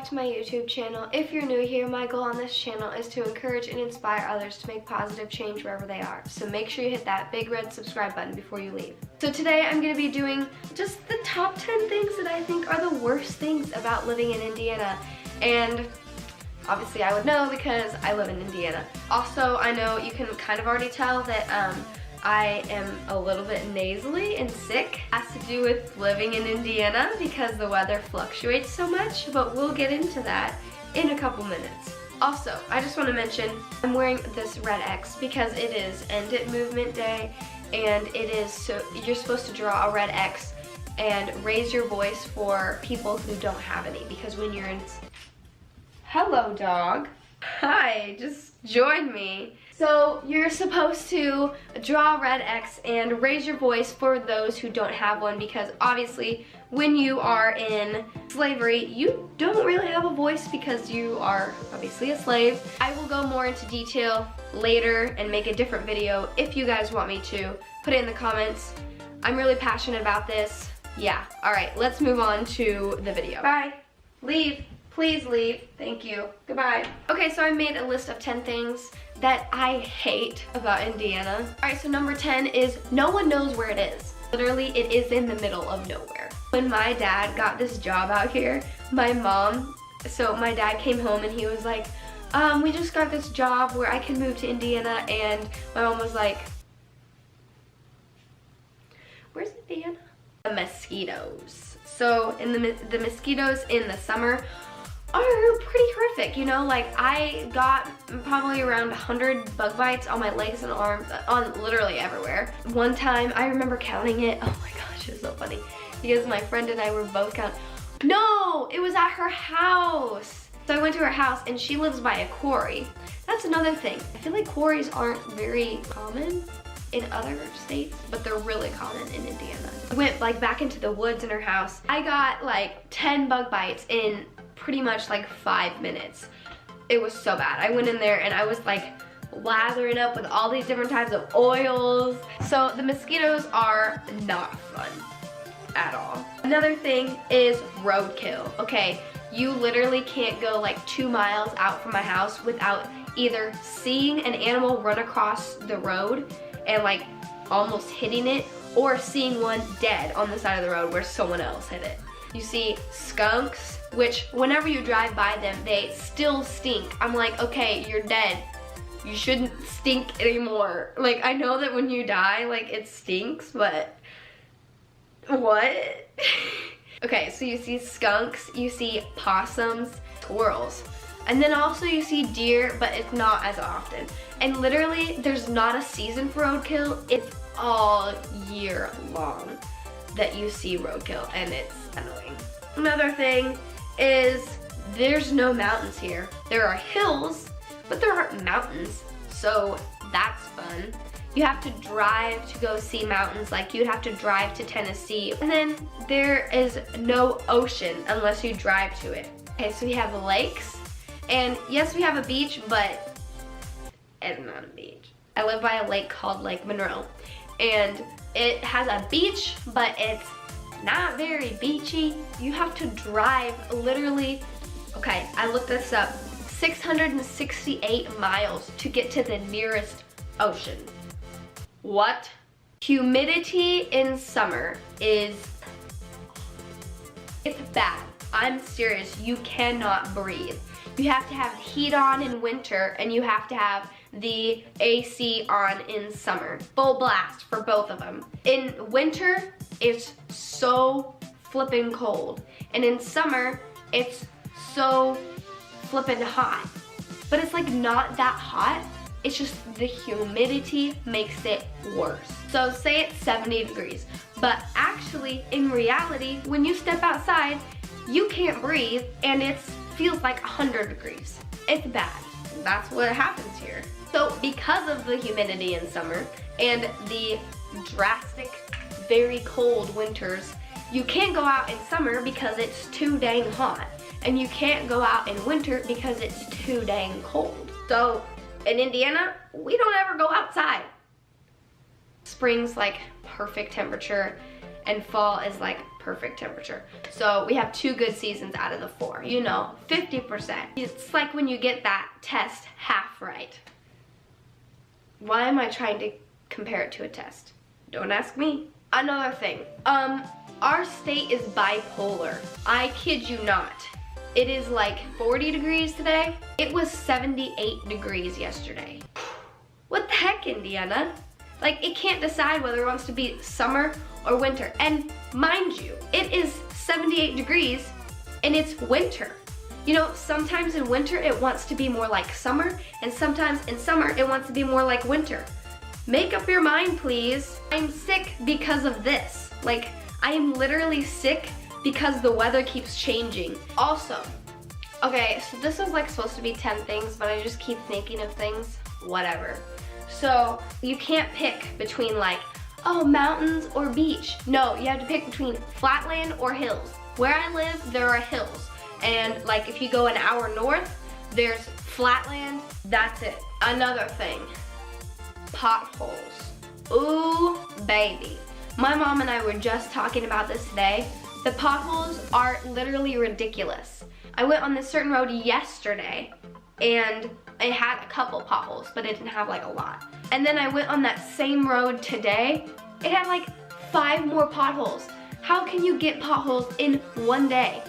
back to my YouTube channel. If you're new here, my goal on this channel is to encourage and inspire others to make positive change wherever they are. So make sure you hit that big red subscribe button before you leave. So today I'm going to be doing just the top 10 things that I think are the worst things about living in Indiana. And obviously I would know because I live in Indiana. Also, I know you can kind of already tell that I am a little bit nasally and sick. It has to do with living in Indiana because the weather fluctuates so much, but we'll get into that in a couple minutes. Also, I just want to mention I'm wearing this red X because it is End It Movement Day, and it is so you're supposed to draw a red X and raise your voice for people who don't have any, because when you're in... Hello, dog. Hi, just join me. So you're supposed to draw a red X and raise your voice for those who don't have one, because obviously when you are in slavery, you don't really have a voice because you are obviously a slave. I will go more into detail later and make a different video if you guys want me to. Put it in the comments. I'm really passionate about this. Yeah, alright, let's move on to the video. Bye. Leave. Please leave. Thank you. Goodbye. Okay, so I made a list of 10 things that I hate about Indiana. Alright, so number 10 is no one knows where it is. Literally, it is in the middle of nowhere. When my dad got this job out here, my dad came home and he was like, we just got this job where I can move to Indiana, and my mom was like, where's Indiana? The mosquitoes. So in the mosquitoes in the summer are pretty horrific, you know, like I got probably around 100 bug bites on my legs and arms, on literally everywhere. One time I remember counting it. Oh my gosh, it was so funny because my friend and I were both counting. No, it was at her house. So I went to her house and she lives by a quarry. That's another thing. I feel like quarries aren't very common in other states, but they're really common in Indiana. I went like back into the woods in her house. I got like 10 bug bites in pretty much like 5 minutes. It was so bad. I went in there and I was like lathering up with all these different types of oils. So the mosquitoes are not fun at all. Another thing is roadkill. Okay, you literally can't go like 2 miles out from my house without either seeing an animal run across the road and like almost hitting it, or seeing one dead on the side of the road where someone else hit it. You see skunks, which whenever you drive by them, they still stink. I'm like, okay, you're dead. You shouldn't stink anymore. Like, I know that when you die, like, it stinks, but what? Okay, so you see skunks, you see possums, squirrels. And then also you see deer, but it's not as often. And literally, there's not a season for roadkill. It's all year long that you see roadkill, and it's annoying. Another thing is there's no mountains here. There are hills, but there aren't mountains, so that's fun. You have to drive to go see mountains, like you'd have to drive to Tennessee. And then there is no ocean unless you drive to it. Okay, so we have lakes, and yes, we have a beach, but it's not a beach. I live by a lake called Lake Monroe, and it has a beach, but it's not very beachy. You have to drive literally, okay, I looked this up, 668 miles to get to the nearest ocean. What? Humidity in summer is, it's bad. I'm serious, you cannot breathe. You have to have heat on in winter, and you have to have the AC on in summer. Full blast for both of them. In winter, it's so flippin' cold. And in summer, it's so flippin' hot. But it's like not that hot. It's just the humidity makes it worse. So say it's 70 degrees, but actually in reality, when you step outside, you can't breathe and it feels like 100 degrees. It's bad. That's what happens here. So because of the humidity in summer and the drastic, very cold winters, you can't go out in summer because it's too dang hot. And you can't go out in winter because it's too dang cold. So in Indiana, we don't ever go outside. Spring's like perfect temperature and fall is like perfect temperature. So we have 2 good seasons out of the 4, you know, 50%. It's like when you get that test half right. Why am I trying to compare it to a test? Don't ask me. Another thing, our state is bipolar. I kid you not. It is like 40 degrees today. It was 78 degrees yesterday. What the heck, Indiana? Like, it can't decide whether it wants to be summer or winter. And mind you, it is 78 degrees and it's winter. You know, sometimes in winter it wants to be more like summer, and sometimes in summer it wants to be more like winter. Make up your mind, please. I'm sick because of this. Like, I am literally sick because the weather keeps changing. Also, okay, so this was like supposed to be 10 things, but I just keep thinking of things. Whatever. So you can't pick between like, oh, mountains or beach. No, you have to pick between flatland or hills. Where I live, there are hills. And like if you go an hour north, there's flatland. That's it. Another thing, potholes. Ooh, baby. My mom and I were just talking about this today. The potholes are literally ridiculous. I went on this certain road yesterday and it had a couple potholes, but it didn't have like a lot. And then I went on that same road today. It had like 5 more potholes. How can you get potholes in one day?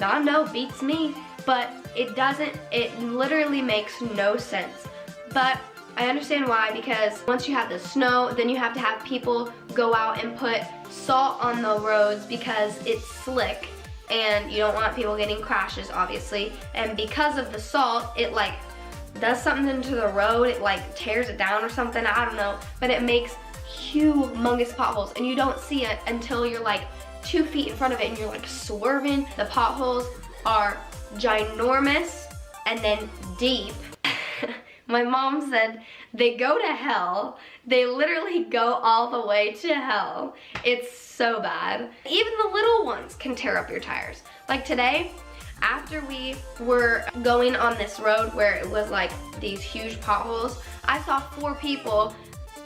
I know, beats me, but it doesn't, it literally makes no sense. But I understand why, because once you have the snow, then you have to have people go out and put salt on the roads because it's slick and you don't want people getting crashes, obviously. And because of the salt, it like does something to the road, it like tears it down or something, I don't know, but it makes humongous potholes and you don't see it until you're like 2 feet in front of it and you're like swerving. The potholes are ginormous and then deep. My mom said they go to hell. They literally go all the way to hell. It's so bad. Even the little ones can tear up your tires. Like today, after we were going on this road where it was like these huge potholes, I saw 4 people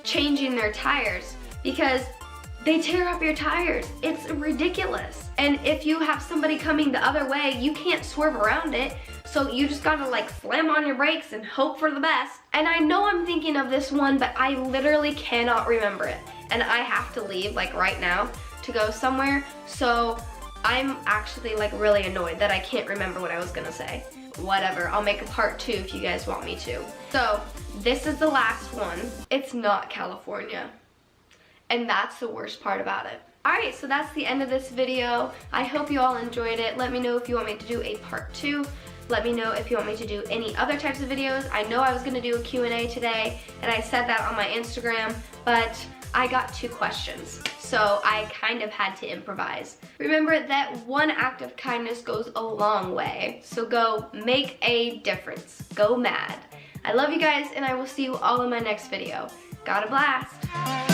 changing their tires because they tear up your tires. It's ridiculous. And if you have somebody coming the other way, you can't swerve around it. So you just gotta like slam on your brakes and hope for the best. And I know I'm thinking of this one, but I literally cannot remember it. And I have to leave like right now to go somewhere. So I'm actually like really annoyed that I can't remember what I was gonna say. Whatever, I'll make a part 2 if you guys want me to. So this is the last one. It's not California. And that's the worst part about it. Alright, so that's the end of this video. I hope you all enjoyed it. Let me know if you want me to do a part 2. Let me know if you want me to do any other types of videos. I know I was going to do a Q&A today, and I said that on my Instagram, but I got 2 questions, so I kind of had to improvise. Remember that one act of kindness goes a long way, so go make a difference. Go mad. I love you guys, and I will see you all in my next video. Got a blast!